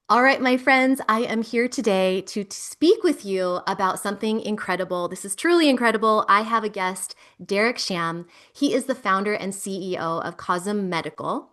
All right, my friends, I am here today to speak with you about something incredible. This is truly incredible. I have a guest, Derek Sham. He is the founder and CEO of Cosm Medical,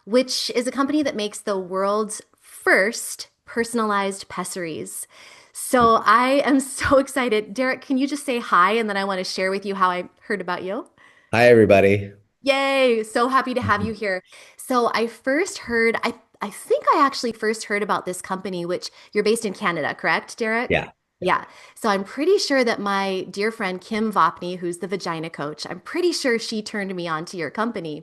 which is a company that makes the world's first personalized pessaries. So I am so excited. Derek, can you just say hi? And then I want to share with you how I heard about you. Hi, everybody. Yay, so happy to have you Mhm. here. So I first heard, I think I actually first heard about this company, which you're based in Canada, correct, Derek? Yeah. Yeah. Yeah. So I'm pretty sure that my dear friend Kim Vopney, who's the vagina coach, I'm pretty sure she turned me on to your company.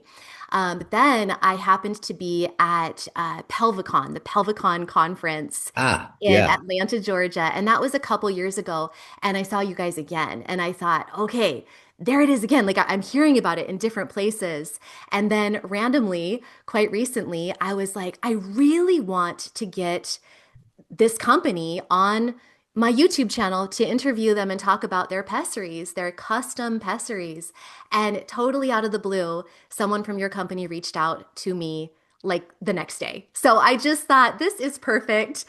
But then I happened to be at Pelvicon, the Pelvicon conference in Yeah. Atlanta, Georgia, and that was a couple years ago. And I saw you guys again, and I thought, okay, there it is again. Like I'm hearing about it in different places. And then randomly, quite recently, I was like, I really want to get this company on my YouTube channel to interview them and talk about their pessaries, their custom pessaries. And totally out of the blue, someone from your company reached out to me like the next day. So I just thought this is perfect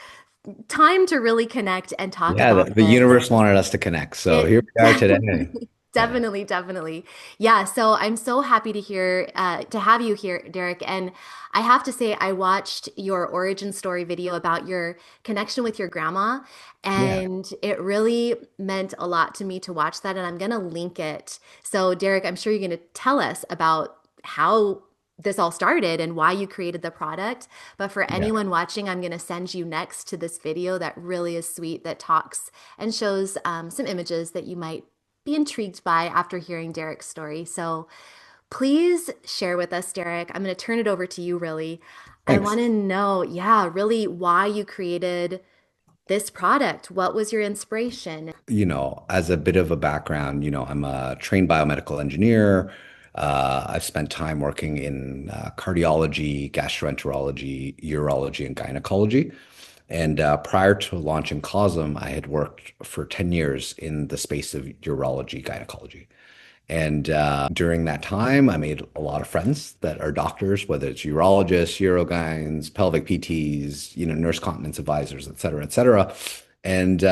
time to really connect and talk Yeah. about The this. universe wanted us to connect. So It here we are today. definitely, Yeah. definitely, definitely. Yeah, so I'm so happy to have you here, Derek. And I have to say, I watched your origin story video about your connection with your grandma, Yeah. and it really meant a lot to me to watch that. And I'm gonna link it. So, Derek, I'm sure you're gonna tell us about how this all started and why you created the product. But for Yeah. anyone watching, I'm going to send you next to this video that really is sweet, that talks and shows some images that you might be intrigued by after hearing Derek's story. So please share with us, Derek. I'm going to turn it over to you, really. I want Thanks. to know, yeah, really why you created this product. What was your inspiration? As a bit of a background, I'm a trained biomedical engineer. I've spent time working in cardiology, gastroenterology, urology, and gynecology. And prior to launching Cosm, I had worked for 10 years in the space of urology, gynecology. And during that time, I made a lot of friends that are doctors, whether it's urologists, urogyns, pelvic PTs, nurse continence advisors, et cetera, et cetera. And,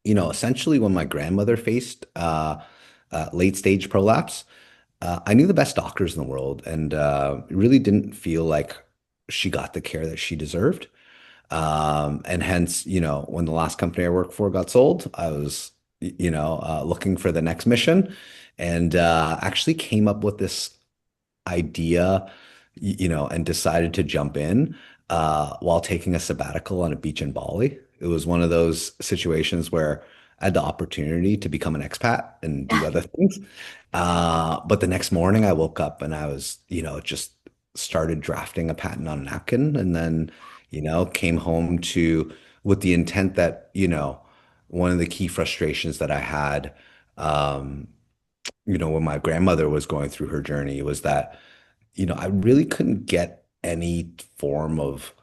essentially when my grandmother faced late stage prolapse, I knew the best doctors in the world and really didn't feel like she got the care that she deserved. And hence, when the last company I worked for got sold, I was, looking for the next mission and actually came up with this idea, and decided to jump in while taking a sabbatical on a beach in Bali. It was one of those situations where I had the opportunity to become an expat and do other things. But the next morning I woke up and I was, just started drafting a patent on a napkin and then, came home to with the intent that, one of the key frustrations that I had, um, when my grandmother was going through her journey was that, I really couldn't get any form of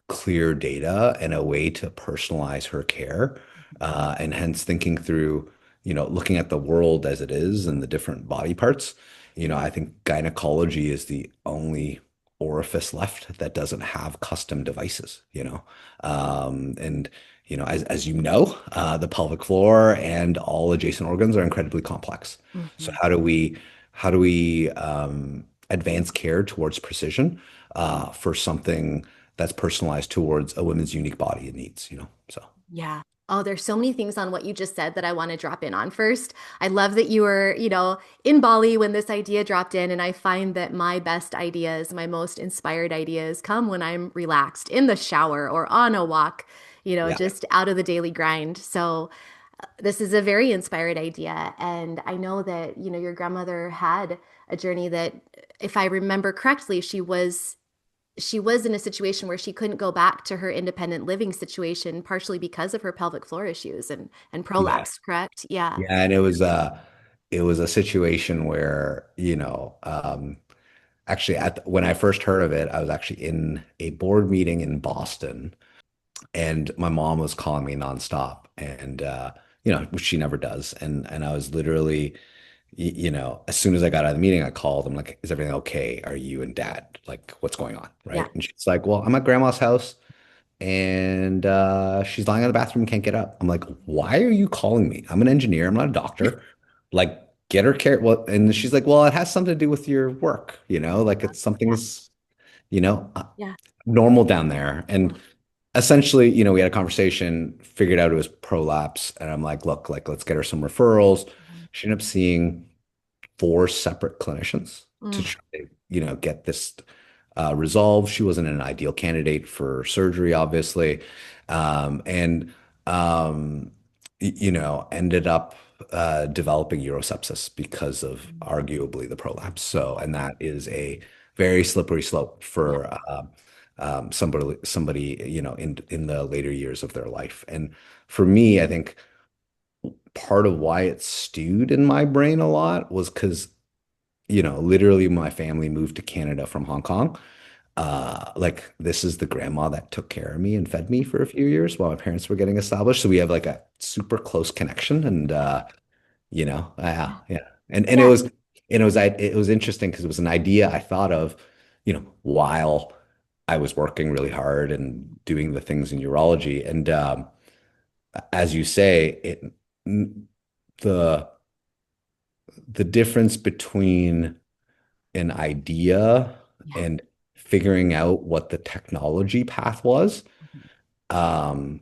clear data and a way to personalize her care. And hence thinking through, looking at the world as it is and the different body parts, I think gynecology is the only orifice left that doesn't have custom devices, and as you know, the pelvic floor and all adjacent organs are incredibly complex. So Mhm. how do we advance care towards precision for something that's personalized towards a woman's unique body and needs, So Yeah. Oh, there's so many things on what you just said that I want to drop in on. First, I love that you were, in Bali when this idea dropped in. And I find that my best ideas, my most inspired ideas come when I'm relaxed in the shower or on a walk, yeah, just out of the daily grind. So this is a very inspired idea. And I know that, your grandmother had a journey that, if I remember correctly, she was in a situation where she couldn't go back to her independent living situation, partially because of her pelvic floor issues and yeah, prolapse, correct? Yeah. yeah. And it was a situation where, actually when I first heard of it, I was actually in a board meeting in Boston and my mom was calling me nonstop and which she never does. And I was literally, as soon as I got out of the meeting, I called. I'm like, is everything okay? Are you and dad? Like, what's going on? Yeah. Right. And she's like, well, I'm at grandma's house. and she's lying on the bathroom, can't get up. I'm like, why are you calling me? I'm an engineer, I'm not a doctor. Like, get her care. Well, and she's like, well, it has something to do with your work, like it's Yeah. something's, you know, uh, Yeah. normal down there. Yeah. And essentially, we had a conversation, figured out it was prolapse, and I'm like, look, like, let's get her some referrals. She ended up seeing four separate clinicians to Mm, try to, get this resolved. She wasn't an ideal candidate for surgery, obviously, and ended up developing urosepsis because of mm, arguably the prolapse. So, and mm. that is a very slippery slope Yeah. for somebody, in the later years of their life. And for me, I think part of why it stewed in my brain a lot was because literally my family moved to Canada from Hong Kong. Like this is the grandma that took care of me and fed me for a few years while my parents were getting established. So we have like a super close connection and yeah, Yeah. yeah. And Yeah. it was interesting because it was an idea I thought of, while I was working really hard and doing the things in urology. And as you say, the the difference between an idea Yeah. and figuring out what the technology path um,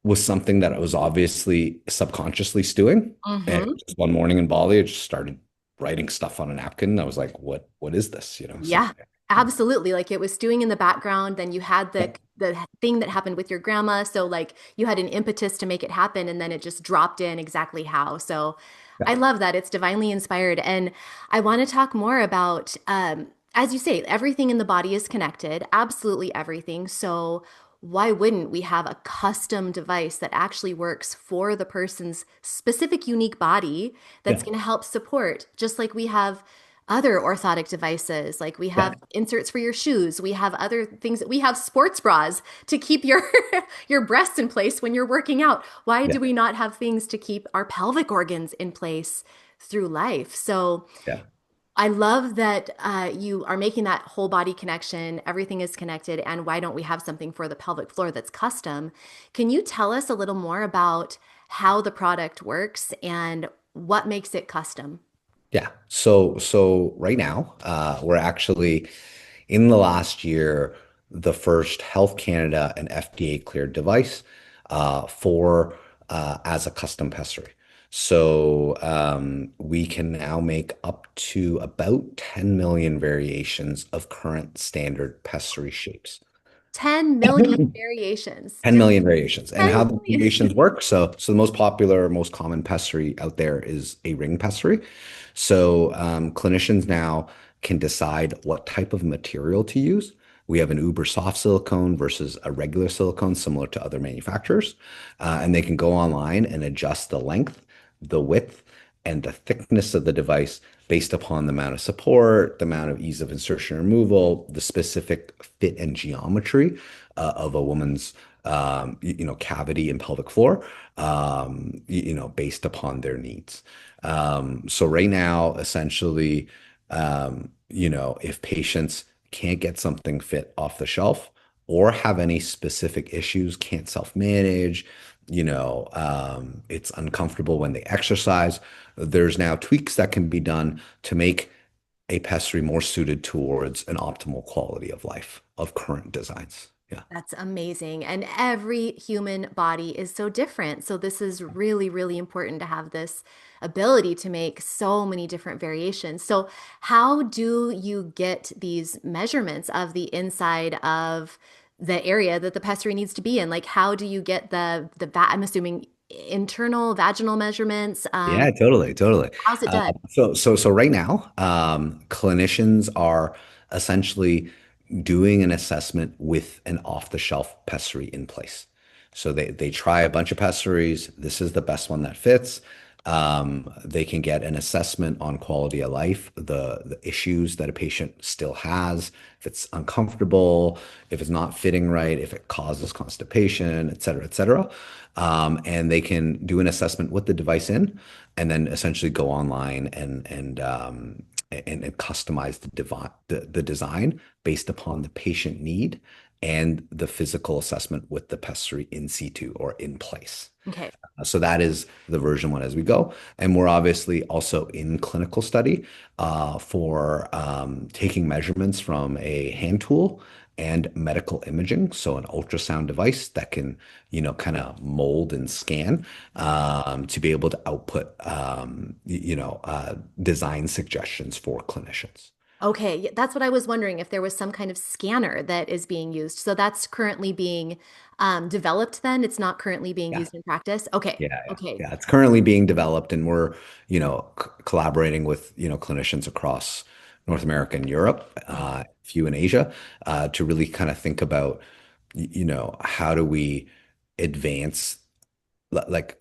was something that I was obviously subconsciously stewing. And Hmm. just one morning in Bali, I just started writing stuff on a napkin. I was like, what is this? So Yeah, absolutely. Like it was stewing in the background. Then you had yeah, the thing that happened with your grandma. So like you had an impetus to make it happen, and then it just dropped in exactly how. So I yeah, love that. It's divinely inspired. And I want to talk more about, as you say, everything in the body is connected, absolutely everything. So why wouldn't we have a custom device that actually works for the person's specific unique body that's yeah, going to help support, just like we have other orthotic devices, like we yeah, have inserts for your shoes, we have other things, we have sports bras to keep your your breasts in place when you're working out. Why yeah, do we not have things to keep our pelvic organs in place through life? So yeah. I love that you are making that whole body connection. Everything is connected. And why don't we have something for the pelvic floor that's custom? Can you tell us a little more about how the product works and what makes it custom? Yeah. So right now, we're actually in the last year the first Health Canada and FDA cleared device for as a custom pessary. So we can now make up to about 10 million variations of current standard pessary shapes. 10 million variations. 10 million variations. And 10 how the million. variations work. So the most popular, most common pessary out there is a ring pessary. So clinicians now can decide what type of material to use. We have an uber soft silicone versus a regular silicone, similar to other manufacturers. And they can go online and adjust the length, the width, and the thickness of the device based upon the amount of support, the amount of ease of insertion and removal, the specific fit and geometry of a woman's cavity and pelvic floor, based upon their needs. So right now, essentially, if patients can't get something fit off the shelf or have any specific issues, can't self-manage, it's uncomfortable when they exercise, there's now tweaks that can be done to make a pessary more suited towards an optimal quality of life of current designs. Yeah. That's amazing. And every human body is so different. So, this is really, really important to have this ability to make so many different variations. So, how do you get these measurements of the inside of the area that the pessary needs to be in? Like, how do you get I'm assuming internal vaginal measurements? Yeah, totally, totally. How's it done? So right now, clinicians are essentially doing an assessment with an off-the-shelf pessary in place. So they try a bunch of pessaries. This is the best one that fits. They can get an assessment on quality of life, the issues that a patient still has, if it's uncomfortable, if it's not fitting right, if it causes constipation, et cetera, et cetera. And they can do an assessment with the device in, and then essentially go online and customize the design based upon the patient need and the physical assessment with the pessary in situ or in place. Okay. So that is the version one as we go. And we're obviously also in clinical study for taking measurements from a hand tool and medical imaging. So an ultrasound device that can, kind of mold and scan to be able to output, design suggestions for clinicians. Okay, that's what I was wondering if there was some kind of scanner that is being used. So that's currently being developed then. It's not currently being Yeah. used in practice. Okay. Yeah, yeah, Okay. yeah. It's currently being developed, and we're, collaborating with, clinicians across North America and Europe, Mhm. a few in Asia, to really kind of think about, how do we advance, like,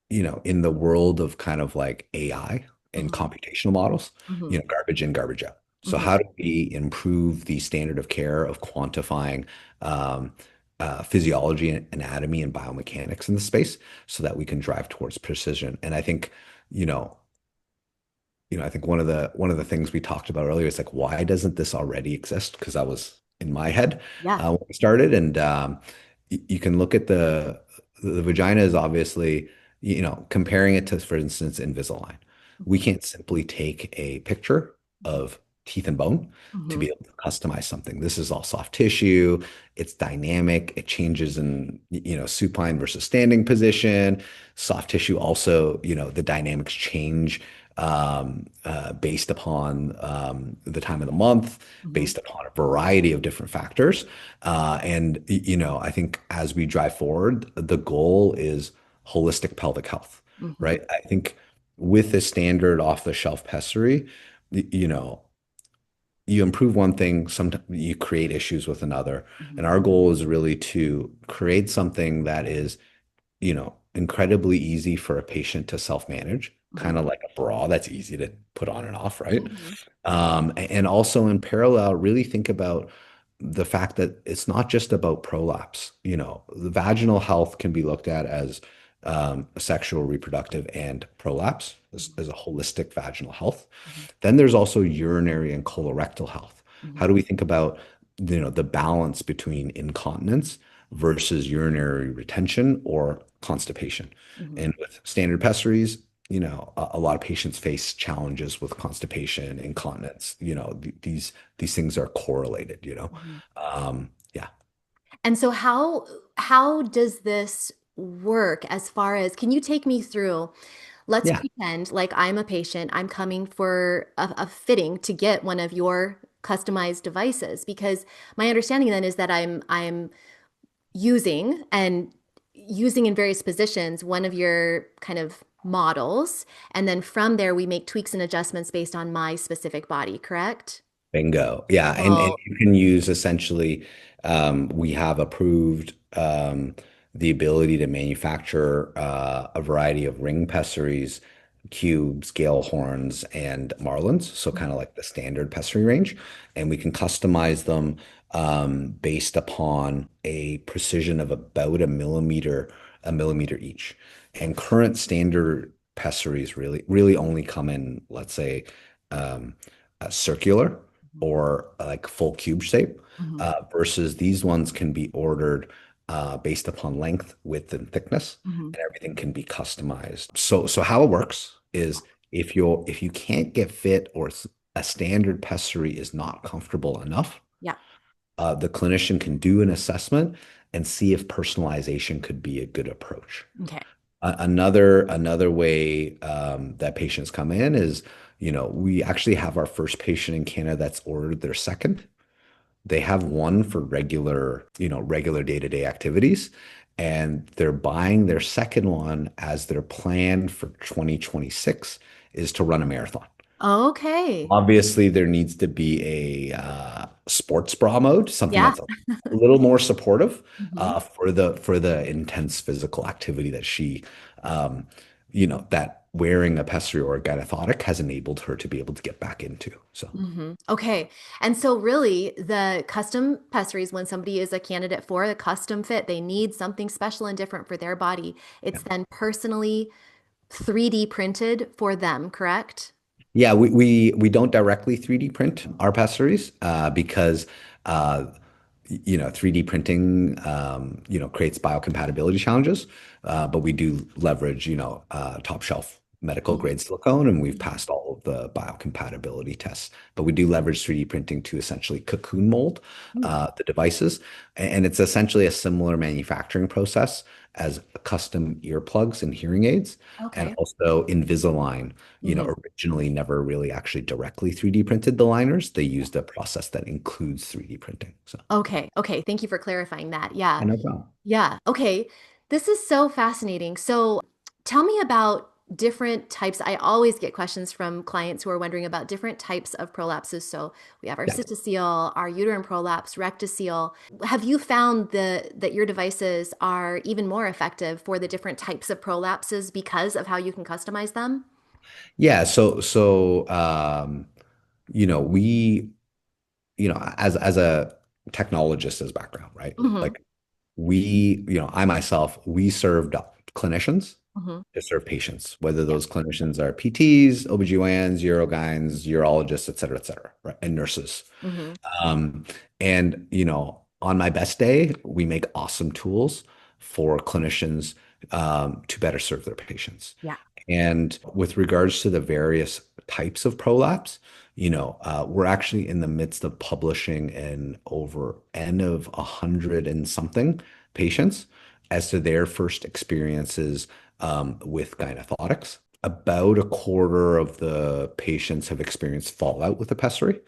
in the world of kind of like AI and Mhm. computational models, Mhm. garbage in, garbage out. So Mhm. how do we improve the standard of care of quantifying um, physiology and anatomy and biomechanics in the space so that we can drive towards precision? And you know, I think one of the things we talked about earlier is like, why doesn't this already exist? Because that was in my head Yeah. when we started, and you can look at the vagina is obviously, comparing it to, for instance, Invisalign. We Mhm. can't simply take a picture of teeth and bone to Mhm. be able to customize something. This is all soft tissue. It's dynamic. It changes in, supine versus standing position. Soft tissue also, the dynamics change based upon the time of the month, Mhm. based upon a variety of different factors. And, I think as we drive forward, the goal is holistic pelvic health, Mhm. right? I think with a standard off-the-shelf pessary, you know, you improve one thing, sometimes you create issues with another. And Mhm. our goal is really to create something that is, incredibly easy for a patient to self-manage, kind Mhm. of like a bra that's easy to put on and off, right? Mhm. And also in parallel, really think about the fact that it's not just about prolapse. The vaginal health can be looked at as sexual, reproductive, and prolapse as a holistic vaginal health. Mhm. Then there's also urinary and colorectal health. How Mhm. do we think about, the balance between incontinence versus urinary retention or constipation? Mhm. And with standard pessaries, a lot of patients face challenges with constipation, incontinence. These things are correlated. Mhm. Yeah, And so how does this work as far as can you take me through? Let's yeah. pretend like I'm a patient. I'm coming for a fitting to get one of your customized devices because my understanding then is that I'm using in various positions one of your kind of models, and then from there we make tweaks and adjustments based on my specific body, correct? Bingo. Yeah. And So, you can use essentially, we have approved the ability to manufacture a variety of ring pessaries, cubes, gale horns, and marlins. So kind of like the standard pessary range. And we can customize them based upon a precision of about a millimeter each. And current standard pessaries really, really only come in, let's say, um, circular or like full cube shape, mhm, versus these ones can be ordered based upon length, width, and thickness, mhm. and everything can be customized. So how it works is if you can't get fit or a standard pessary is not comfortable enough, Yeah. the clinician can do an assessment and see if personalization could be a good approach. Okay. Another way that patients come in is, we actually have our first patient in Canada that's ordered their second. They have one for regular day-to-day activities, and they're buying their second one as their plan for 2026 is to run a marathon. Okay. Obviously, there needs to be a sports bra mode, something Yeah. that's a little more supportive Mhm. for the intense physical activity that that wearing a pessary or a gynethotic has enabled her to be able to get back into. So, Okay. And so really the custom pessaries, when somebody is a candidate for a custom fit, they need something special and different for their body. yeah. It's then personally 3D printed for them, correct? Yeah, we don't directly 3D print our pessaries because 3D printing, creates biocompatibility challenges, but we do leverage, top shelf medical Mhm. grade silicone, and we've Mhm. passed all of the biocompatibility tests. But we do leverage 3D printing to essentially cocoon mold Mm. the devices, and it's essentially a similar manufacturing process as custom earplugs and hearing aids, and Okay. also Invisalign. Hmm. Originally never really actually directly 3D printed the liners. They used a process that includes 3D printing. So. Okay. Okay. Thank you for clarifying that. Yeah. Yeah, no problem. Yeah. Okay. This is so fascinating. So tell me about different types. I always get questions from clients who are wondering about different types of prolapses. So we have our Yeah. cystocele, our uterine prolapse, rectocele. Have you found that your devices are even more effective for the different types of prolapses because of how you can customize them? Yeah. We, as a technologist as background, right? Hmm. Like I myself, we served clinicians Hmm. to serve patients, whether Yeah. those clinicians are PTs, OBGYNs, urogyns, urologists, et cetera, right? And nurses. Hmm. Um, and on my best day, we make awesome tools for clinicians to better serve their patients. Yeah. And with regards to the various types of prolapse, we're actually in the midst of publishing an over N of 100 and something patients as to their first experiences with Gynethotics. About a quarter of the patients have experienced fallout with the pessary.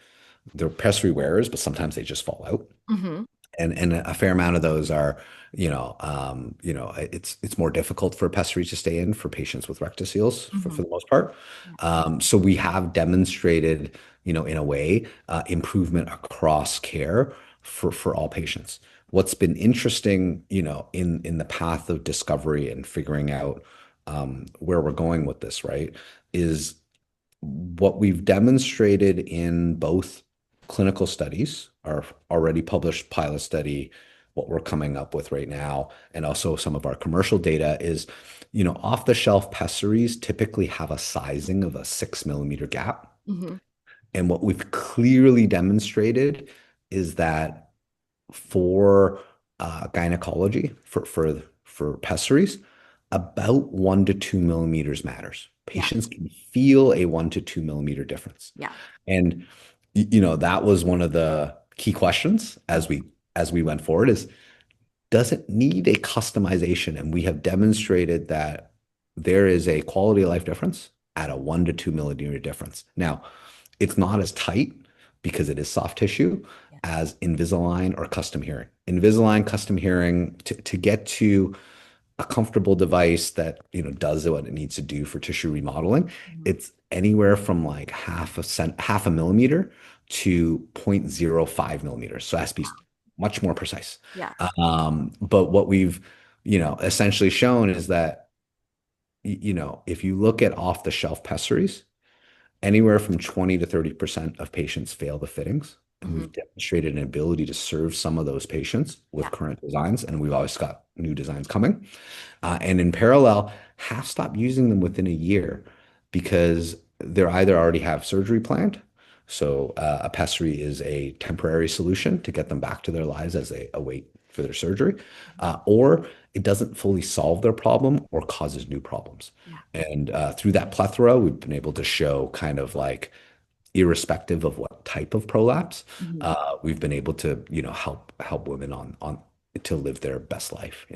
They're pessary wearers, but sometimes they just fall out. Hmm. And a fair amount of those are, it's more difficult for pessary to stay in for patients with rectoceles for Hmm. the most part. Yeah. So we have demonstrated, in a way, improvement across care for all patients. What's been interesting, in the path of discovery and figuring out where we're going with this, right, is what we've demonstrated in both clinical studies, our already published pilot study, what we're coming up with right now, and also some of our commercial data is, off-the-shelf pessaries typically have a sizing of a 6 millimeter gap. Hmm. And what we've clearly demonstrated is that for gynecology, for pessaries, about 1 to 2 millimeters matters. Yeah. Patients can feel a 1 to 2 millimeter difference, Yeah. and that was one of the key questions as we went forward: is does it need a customization? And we have demonstrated that there is a quality of life difference at a 1 to 2 millimeter difference. Now, it's not as tight because it is soft tissue Yeah. as Invisalign or custom hearing. Invisalign custom hearing to get to a comfortable device that does what it needs to do for tissue remodeling, Mhm. it's anywhere from like half a millimeter to 0.05 millimeters. So it has to be much more precise. Yeah. But what we've essentially shown is that if you look at off-the-shelf pessaries, anywhere from 20 to 30% of patients fail the fittings. And Hmm. we've demonstrated an ability to serve some of those patients Yeah. with current designs, and we've always got new designs coming. And in parallel, half stop using them within a year because they're either already have surgery planned. So a pessary is a temporary solution to get them back to their lives as they await for their surgery, or it doesn't fully solve their problem or causes new problems. Yeah. And through that plethora, we've been able to show kind of like, irrespective of what type of prolapse, Mhm. we've been able to, help women on to live their best life.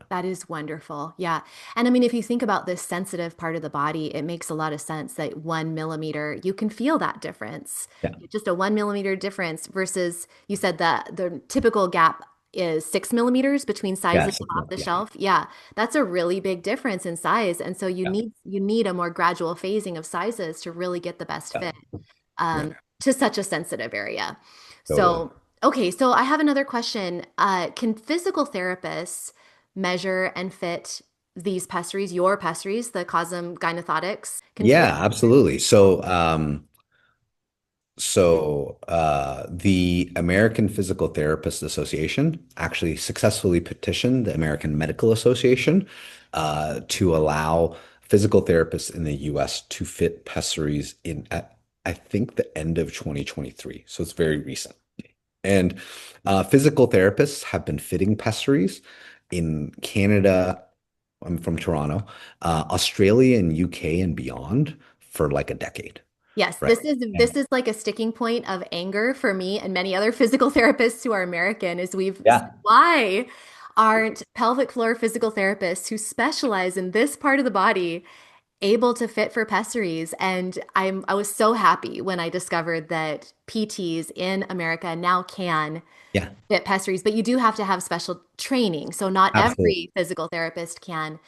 That is wonderful. Yeah. And I mean, if you think about this sensitive part of the body, it makes a lot of sense that 1 millimeter, you can feel that difference. Yeah. Just a 1 millimeter difference versus you said that the typical gap is 6 millimeters between Yeah. sizes off the Yeah. shelf. Yeah, that's a really big difference in size. And so Yeah. you need a more gradual phasing of sizes to really get the best Yeah. fit Yeah. to such a sensitive area. Totally. So, okay, so I have another question. Can physical therapists measure and fit these pessaries, your pessaries, the Cosm Gynethotics? Can Yeah, absolutely. The American Physical Therapist Association actually successfully petitioned the American Medical Association to allow physical therapists in the US to fit pessaries in at, I think, the end of 2023. So it's very recent. And physical therapists have been fitting pessaries in Canada. I'm from Toronto, Australia and UK and beyond for like a decade, Yes, right? this And is like a sticking point of anger for me and many other physical therapists who are American is we've said, yeah, why aren't pelvic floor physical therapists who specialize in this part of the body able to fit for pessaries? And I was so happy when I discovered that PTs in America now can yeah, fit pessaries, but you do have to have special training. So not absolutely. every physical therapist can,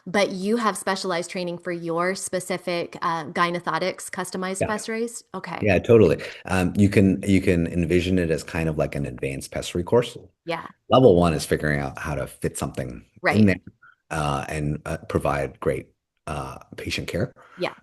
but you have specialized training for your specific Gynethotics customized Yeah. pessaries. Okay. Yeah, totally. You can envision it as kind of like an advanced pessary course. Yeah. Level one is figuring out how to fit something in Right. there and provide great patient care. Yeah.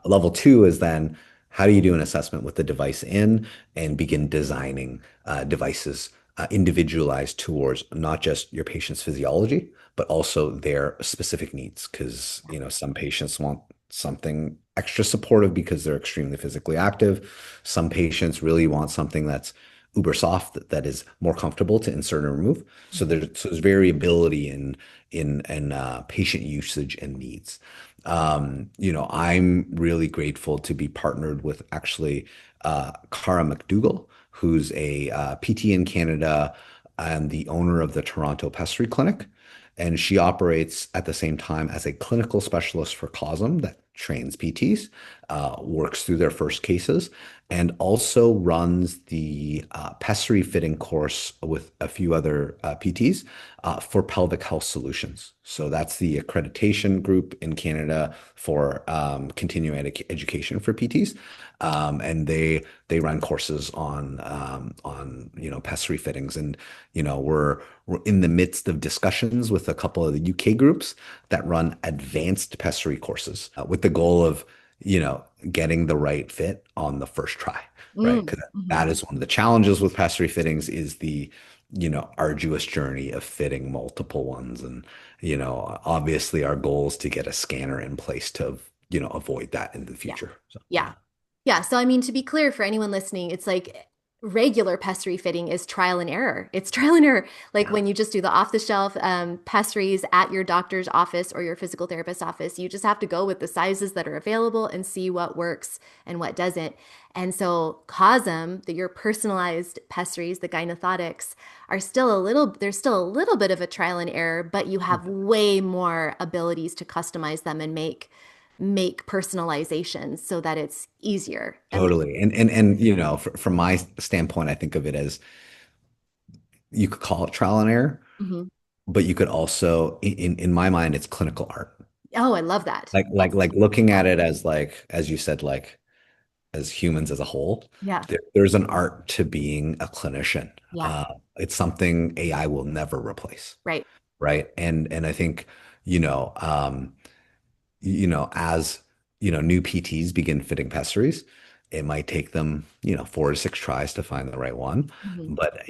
Level two is then how do you do an assessment with the device in and begin designing devices individualized towards not just your patient's physiology, but also their specific needs. Because, some patients want something extra supportive because they're extremely physically active. Some patients really want something that's uber soft that is more comfortable to insert and remove. So Mhm. there's variability in patient usage and needs. I'm really grateful to be partnered with actually Cara McDougall, who's a PT in Canada and the owner of the Toronto Pessary Clinic. And she operates at the same time as a clinical specialist for Cosm that trains PTs, works through their first cases, and also runs the pessary fitting course with a few other PTs for pelvic health solutions. So that's the accreditation group in Canada for continuing education for PTs, and they run courses on pessary fittings, and we're in the midst of discussions with a couple of the UK groups that run advanced pessary courses with the goal of getting the right fit on the first try, right? Mm, Because that mhm. is one of the challenges with pessary fittings is the arduous journey of fitting multiple ones. And, obviously our goal is to get a scanner in place to, avoid that in the Yeah. future. So, Yeah. yeah, Yeah. So, I mean, to be clear for anyone listening, it's like regular pessary fitting is trial and error. It's trial and error. Like yeah, when you just do the off the shelf pessaries at your doctor's office or your physical therapist's office, you just have to go with the sizes that are available and see what works and what doesn't. And so, Cosm, your personalized pessaries, the Gynethotics, there's still a little bit of a trial and error, but you have way more abilities to customize them and make personalizations so that it's easier. At least. totally. And from my standpoint, I think of it as you could call it trial and error, Mhm. but you could also, in my mind, it's clinical art. Oh, I love that. Like looking at it as like, as you said, like as humans as a whole, Yeah. there's an art to being a clinician. Yeah. It's something AI will never replace, Right. right? And I think, you know, um, as new PTs begin fitting pessaries, it might take them, 4 to 6 tries to find the right one. Mhm. But,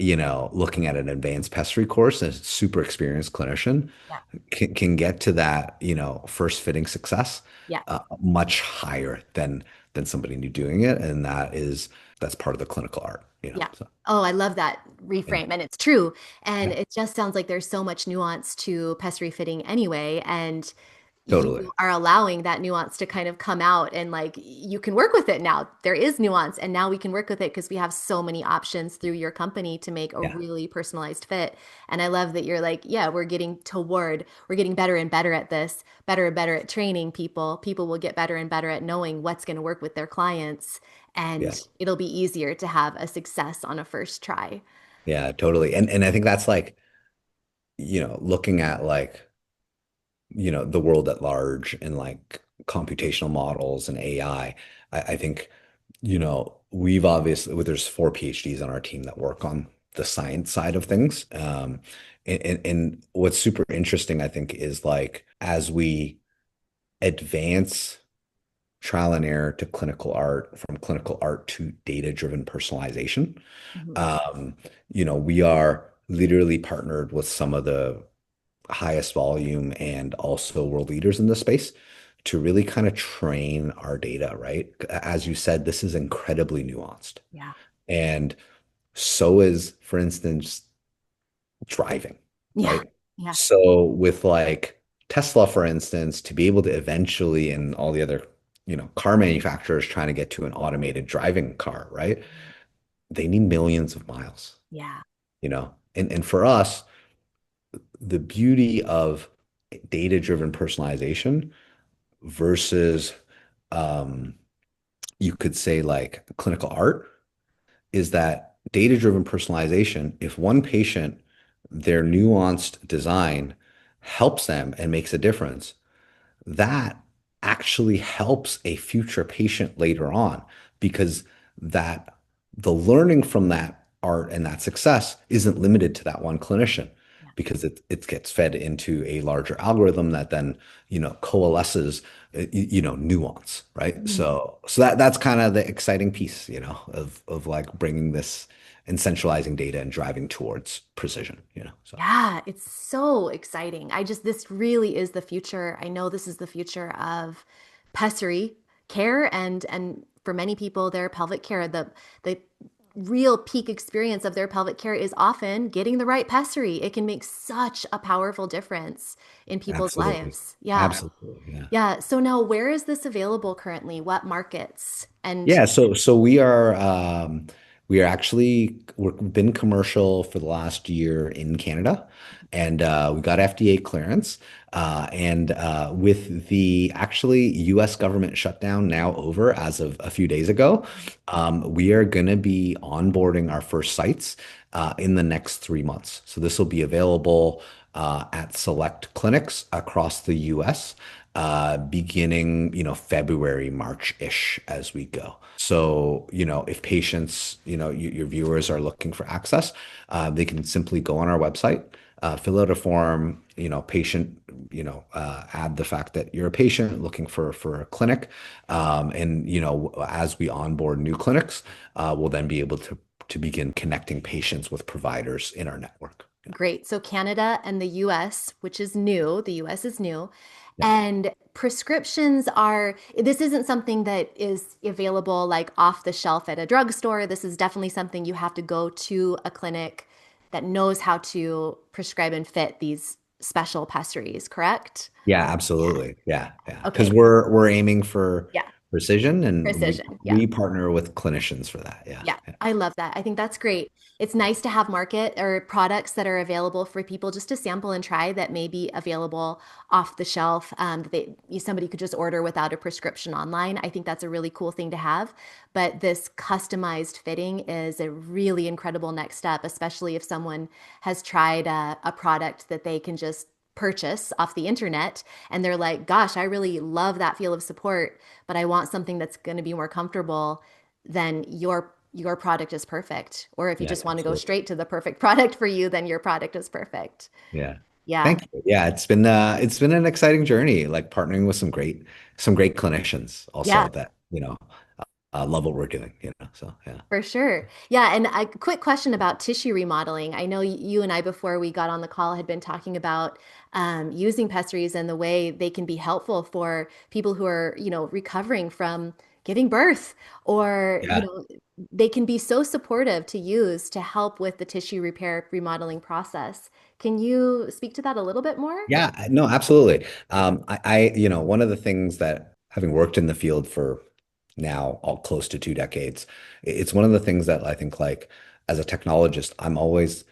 looking at an advanced pessary course, a super experienced clinician Yeah. can get to that, first fitting success Yeah. much higher than somebody new doing it. And that's part of the clinical art, Yeah. so Oh, I love that yeah, reframe. And it's true. And yeah, it just sounds like there's so much nuance to pessary fitting anyway. And totally. you are allowing that nuance to kind of come out and like you can work with it now. There is nuance. And now we can work with it because we have so many options through your company to make a Yeah, really personalized fit. And I love that you're like, yeah, we're getting better and better at this, better and better at training people. People will get better and better at knowing what's going to work with their clients. yeah, And it'll be easier to have a success on a first try. yeah, totally. And I think that's like, looking at like, the world at large and like computational models and AI. I think, we've obviously, well, there's 4 PhDs on our team that work on the science side of things. And what's super interesting, I think, is like as we advance trial and error to clinical art, from clinical art to data-driven personalization, Mhm. um, we are literally partnered with some of the highest volume and also world leaders in this space to really kind of train our data, right? As you said, this is incredibly nuanced Yeah. and So is, for instance, driving, Yeah. right? Yeah. So with like Tesla, for instance, to be able to eventually, and all the other, car manufacturers trying to get to an automated driving car, right? They need millions of miles, Yeah. and for us, the beauty of data-driven personalization versus, um, you could say like clinical art, is that data-driven personalization, if one patient, their nuanced design helps them and makes a difference, that actually helps a future patient later on, because that the learning from that art and that success isn't limited to that one clinician, Yeah. because it gets fed into a larger algorithm that then coalesces nuance, right? Mhm. So that's kind of the exciting piece, of like bringing this and centralizing data and driving towards precision, so. Yeah, it's so exciting. This really is the future. I know this is the future of pessary care and for many people, their pelvic care, the real peak experience of their pelvic care is often getting the right pessary. It can make such a powerful difference in people's Absolutely. lives. Yeah. Absolutely. Yeah. Yeah. So now where is this available currently? What markets? And Yeah, so we are actually we've been commercial for the last year in Canada, and we got FDA clearance. And with the actually U.S. government shutdown now over as of a few days ago, we are going to be onboarding our first sites in the next 3 months. So this will be available at select clinics across the U.S. Beginning, February, March-ish as we go. So, if patients, your viewers are looking for access, they can simply go on our website, fill out a form, patient, add the fact that you're a patient looking for a clinic. And, as we onboard new clinics, we'll then be able to begin connecting patients with providers in our network. great. So Canada and the US, which is new, the US is new. Yeah. And prescriptions are, this isn't something that is available like off the shelf at a drugstore. This is definitely something you have to go to a clinic that knows how to prescribe and fit these special pessaries, correct? Yeah, Yeah. absolutely. Yeah, yeah. Because Okay. we're aiming for Yeah. precision, and we Precision. Yeah. we partner with clinicians for that. Yeah. Yeah, Yeah. I love that. I think that's great. It's nice to have market or products that are available for people just to sample and try that may be available off the shelf that somebody could just order without a prescription online. I think that's a really cool thing to have. But this customized fitting is a really incredible next step, especially if someone has tried a product that they can just purchase off the internet and they're like, gosh, I really love that feel of support, but I want something that's going to be more comfortable, then your product is perfect. Or if you Yeah, just want to go absolutely. straight to the perfect product for you, then your product is perfect. Yeah. Yeah. Thank you. Yeah, it's been an exciting journey, like partnering with some great clinicians Yeah, also that, love what we're doing, So yeah. for sure. Yeah. And a quick question about tissue remodeling. I know you and I, before we got on the call, had been talking about using pessaries and the way they can be helpful for people who are, recovering from giving birth, or, Yeah. they can be so supportive to use to help with the tissue repair remodeling process. Can you speak to that a little bit more? Yeah, no, absolutely. One of the things that, having worked in the field for now all close to 2 decades, it's one of the things that I think, like, as a technologist, I'm always,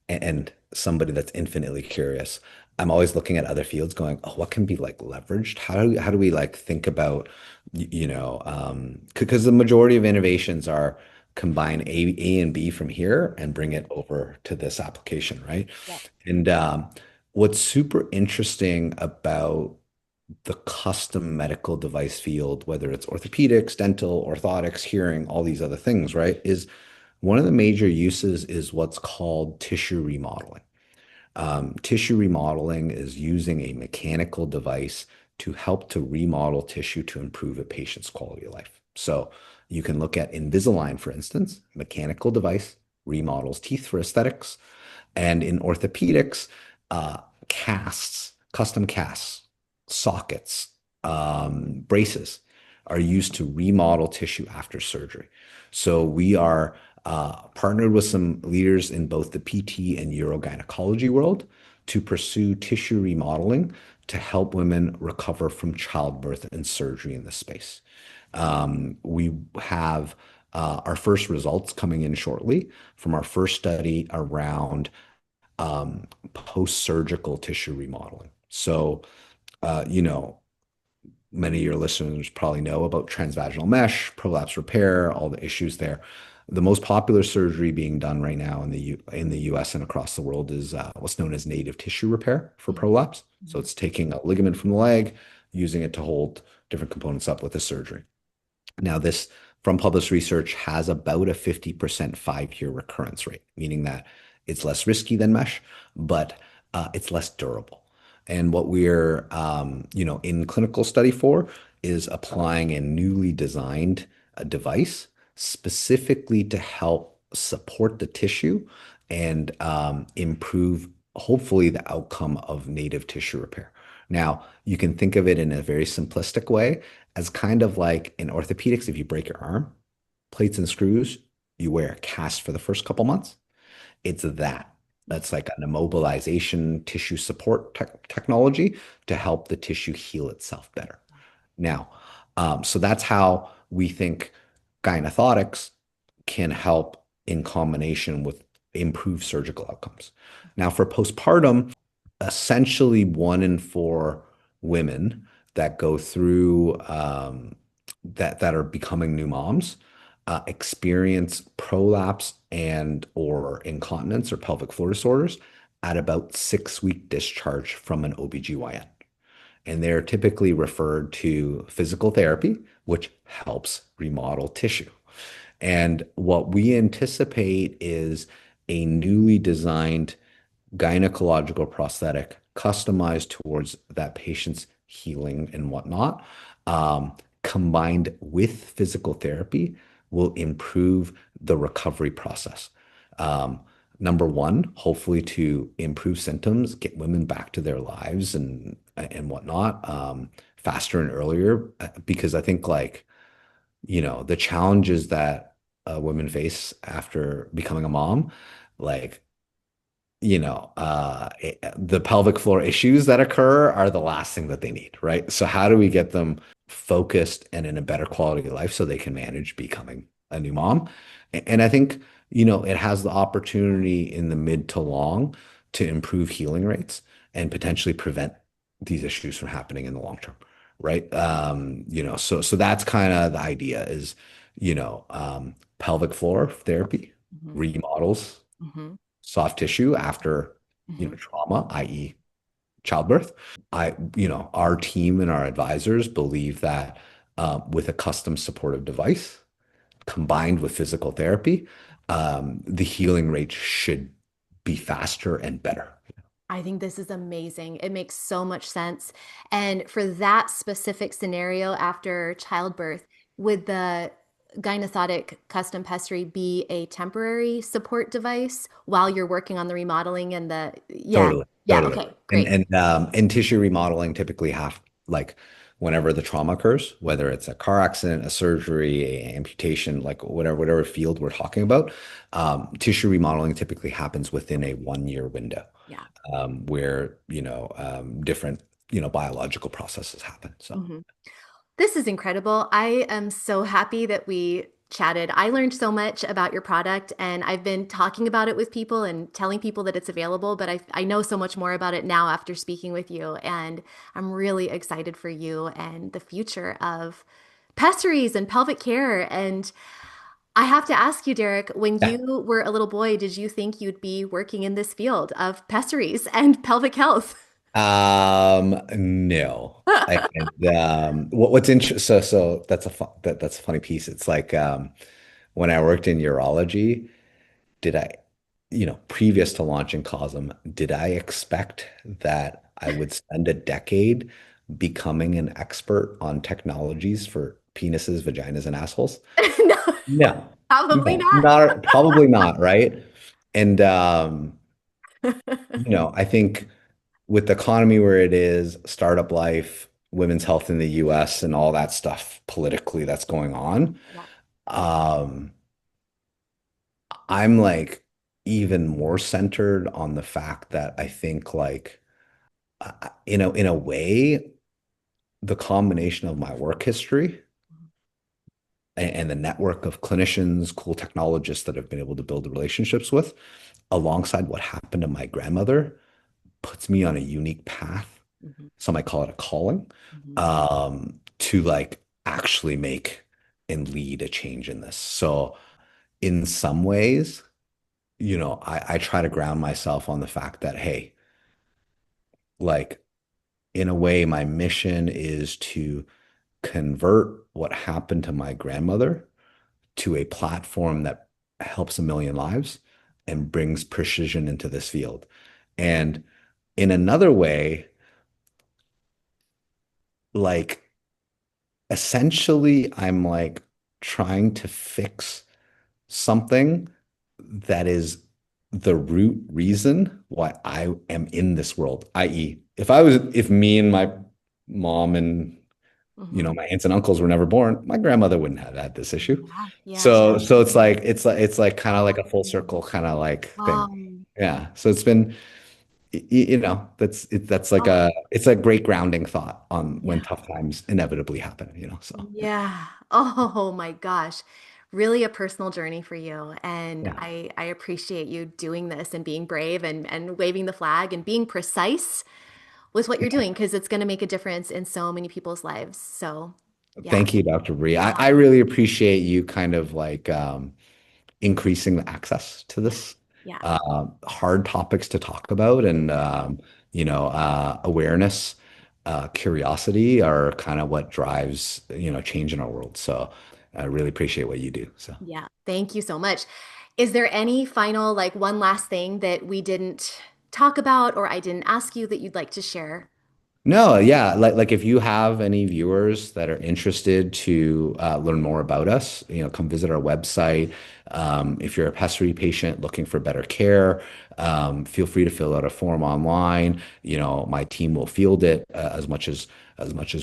and somebody that's infinitely curious, I'm always looking at other fields going, oh, what can be like leveraged? How do we like think about, because the majority of innovations are combine A and B from here and bring it over to this application, right? Yeah. And what's super interesting about the custom medical device field, whether it's orthopedics, dental, orthotics, hearing, all these other things, right, is one of the major uses is what's called tissue remodeling. Tissue remodeling is using a mechanical device to help to remodel tissue to improve a patient's quality of life. So you can look at Invisalign, for instance, mechanical device remodels teeth for aesthetics. And in orthopedics, uh, casts, custom casts, sockets, braces are used to remodel tissue after surgery. So we are partnered with some leaders in both the PT and urogynecology world to pursue tissue remodeling to help women recover from childbirth and surgery in this space. We have our first results coming in shortly from our first study around post-surgical tissue remodeling. So, you know, many of your listeners probably know about transvaginal mesh, prolapse repair, all the issues there. The most popular surgery being done right now in the US and across the world is what's known as native tissue repair for Mhm. prolapse. So Mhm. it's taking a ligament from the leg, using it to hold different components up with a surgery. Now, this from published research has about a 50% 5-year recurrence rate, meaning that it's less risky than mesh, but it's less durable. And what we're, in clinical study for is applying a newly designed device specifically to help support the tissue and improve, hopefully, the outcome of native tissue repair. Now, you can think of it in a very simplistic way as kind of like in orthopedics, if you break your arm, plates and screws, you wear a cast for the first couple months. It's that. Yeah. That's like an immobilization tissue support technology to help the tissue heal itself better. Now, so that's how we think Gynethotics can help in combination with improved surgical outcomes. Now, for postpartum, essentially 1 in 4 women that go through that are becoming new moms experience prolapse and or incontinence or pelvic floor disorders at about 6-week discharge from an OBGYN. And they're typically referred to physical therapy, which helps remodel tissue. And what we anticipate is a newly designed gynecological prosthetic customized towards that patient's healing and whatnot, combined with physical therapy, will improve the recovery process. Um, Number one, hopefully to improve symptoms, get women back to their lives and whatnot, faster and earlier, because I think like the challenges that women face after becoming a mom, like the pelvic floor issues that occur are the last thing that they need, right? So how do we get them focused and in a better quality of life so they can manage becoming a new mom? And I think, it has the opportunity in the mid to long to improve healing rates and potentially prevent these issues from happening in the long term, right? So that's kind of the idea is, pelvic floor therapy Mhm. remodels Mhm. soft tissue after, Mhm. trauma, i.e. childbirth. Our team and our advisors believe that with a custom supportive device combined with physical therapy, the healing rate should be faster and better. I think this is amazing. It makes so much sense. And for that specific scenario after childbirth, would the Gynethotic custom pessary be a temporary support device while you're working on the remodeling and yeah, Totally, yeah, totally. okay, And great. and tissue remodeling typically have like whenever the trauma occurs, whether it's a car accident, a surgery, a amputation, like whatever field we're talking about, tissue remodeling typically happens within a 1-year window, Yeah. where different biological processes happen. So hmm This is incredible. I am so happy that we chatted. I learned so much about your product, and I've been talking about it with people and telling people that it's available, but I know so much more about it now after speaking with you. And I'm really excited for you and the future of pessaries and pelvic care. And I have to ask you, Derek, when yeah. you were a little boy, did you think you'd be working in this field of pessaries and pelvic health? No. And what's interesting, so that's a funny piece. It's like when I worked in urology, did I, previous to launching Cosm, did I expect that I would spend a decade becoming an expert on technologies for penises, vaginas, and assholes? No, No, probably no, not. not probably not, right? And I think with the economy where it is, startup life, women's health in the US and all that stuff politically that's going on, Yeah. um, I'm like even more centered on the fact that I think like in a way, the combination of my work history and the network of clinicians, cool technologists that I've been able to build relationships with, alongside what happened to my grandmother, puts me on a unique path. Mhm, Some might call it a calling, mhm, to like actually make and lead a change in this. So in some ways, I try to ground myself on the fact that, hey, like in a way, my mission is to convert what happened to my grandmother to a platform that helps a million lives and brings precision into this field. And in another way, like essentially, I'm like trying to fix something that is the root reason why I am in this world, i.e., if me and my mom and mhm. my aunts and uncles were never born, my grandmother wouldn't have had this issue. Yeah, yeah. So it's like kind of like a full circle kind of like thing. Wow. Yeah. So it's been that's like Oh, it's a great grounding thought on when yeah. tough times inevitably happen. So yeah. Yeah. Oh my gosh. Really a personal journey for you. And Yeah. I appreciate you doing this and being brave and waving the flag and being precise with what you're doing because it's going to make a difference in so many people's lives. So, yeah. Thank you, Dr. Bree. Yeah. I really appreciate you kind of like increasing the access to Yeah. this Yeah. hard topics to talk about, and awareness, curiosity are kind of what drives change in our world. So I really appreciate what you do. So. Yeah. Thank you so much. Is there any final, like one last thing that we didn't talk about or I didn't ask you that you'd like to share? No, yeah, like if you have any viewers that are interested to learn more about us, come visit our website. If you're a pessary patient looking for better care, feel free to fill out a form online. My team will field it as much as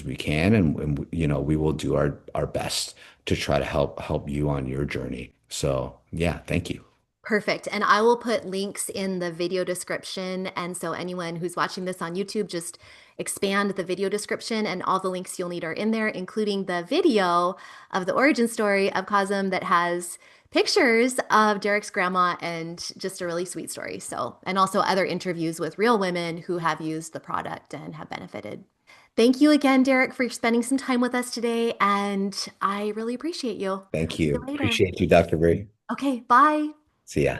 we can, and we will do our best to try to help you on your journey. So yeah, thank you. Perfect. And I will put links in the video description. And so anyone who's watching this on YouTube, just expand the video description and all the links you'll need are in there, including the video of the origin story of Cosm that has pictures of Derek's grandma and just a really sweet story. So, and also other interviews with real women who have used the product and have benefited. Thank you again, Derek, for spending some time with us today. And I really appreciate you. Thank See you. you later. Appreciate you, Dr. Bree. Okay, bye. See ya.